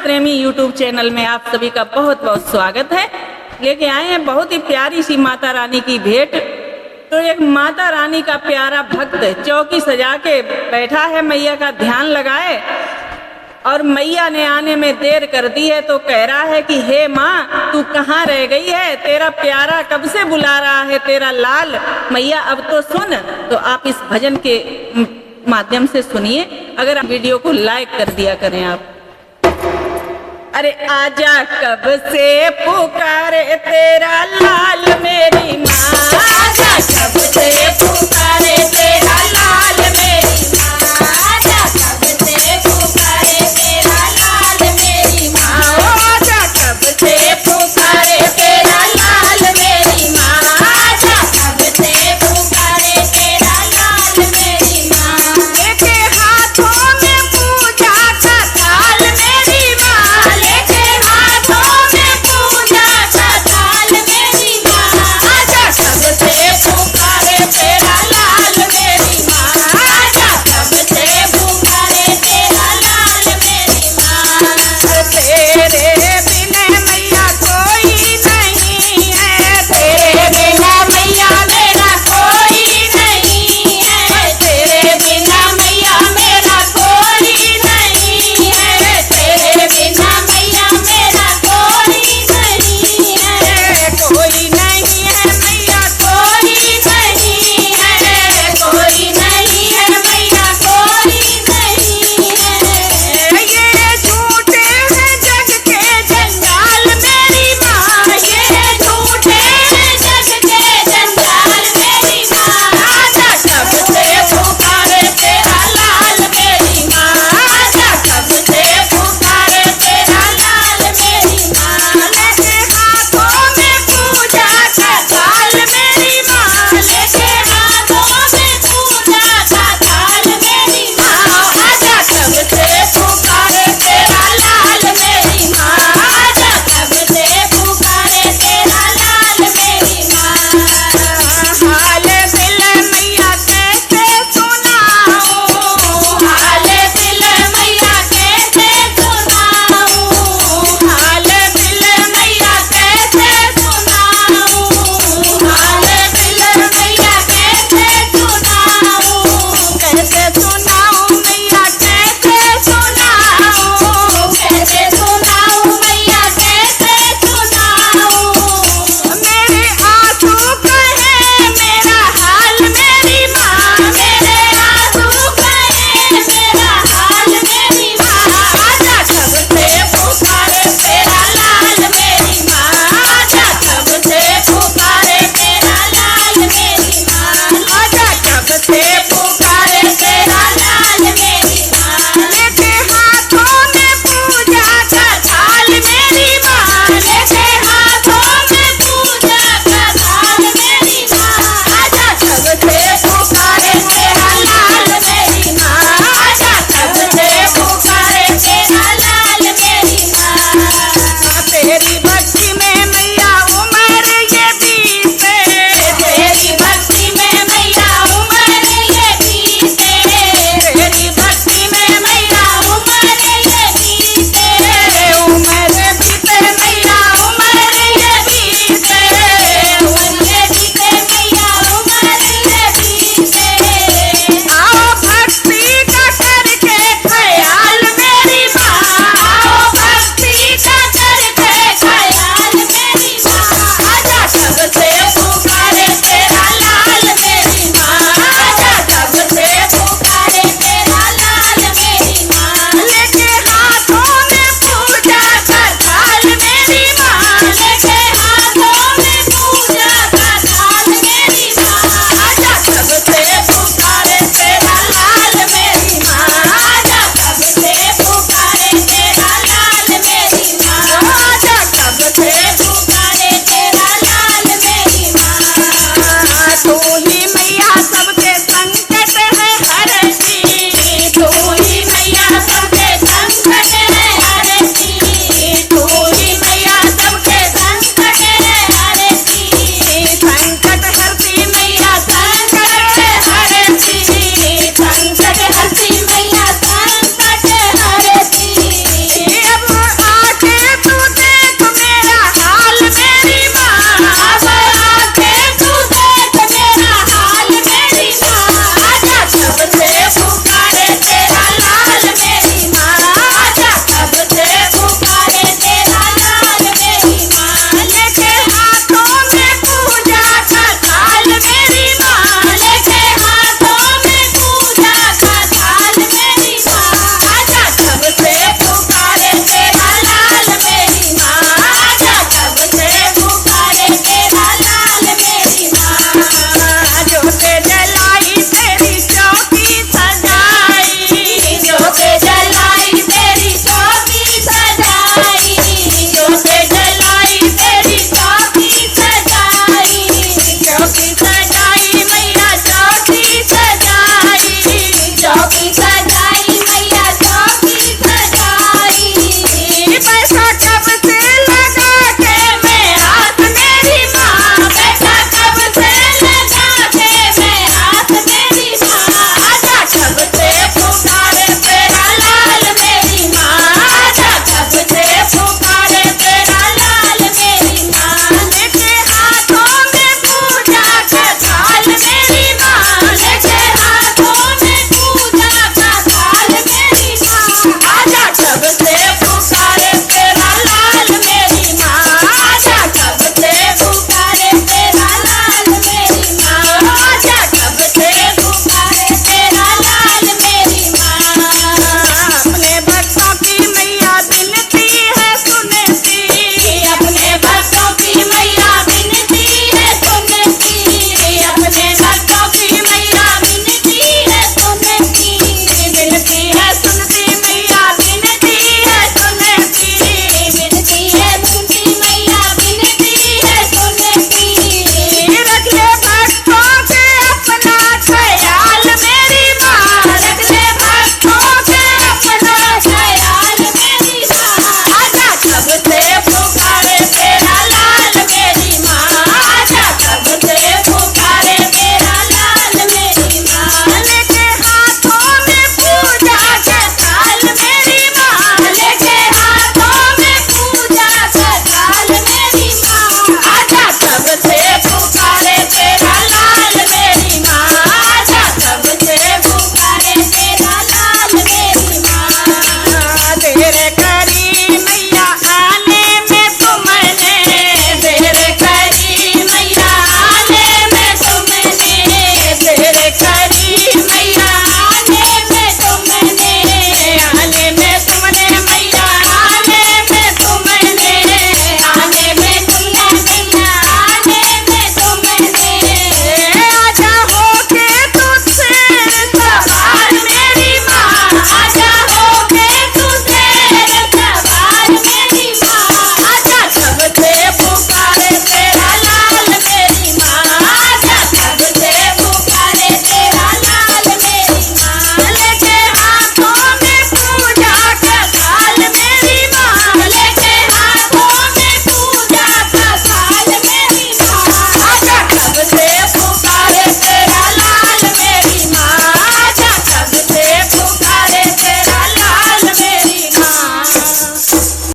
प्रेमी YouTube channel में आप सभी का बहुत बहुत स्वागत है। लेके आए हैं बहुत ही प्यारी सी माता रानी की भेंट। तो एक माता रानी का प्यारा भक्त चौकी सजा के बैठा है, मैया का ध्यान लगाए, और मैया ने आने में देर कर दी है तो कह रहा है कि हे माँ, तू कहाँ रह गई है? तेरा प्यारा कब से बुला रहा है, तेरा लाल। मैया अब तो सुन। तो आप इस भजन के माध्यम से सुनिए। अगर आप वीडियो को लाइक कर दिया करें आप। अरे आजा कब से पुकारे तेरा लाल मेरी माँ, आजा कब से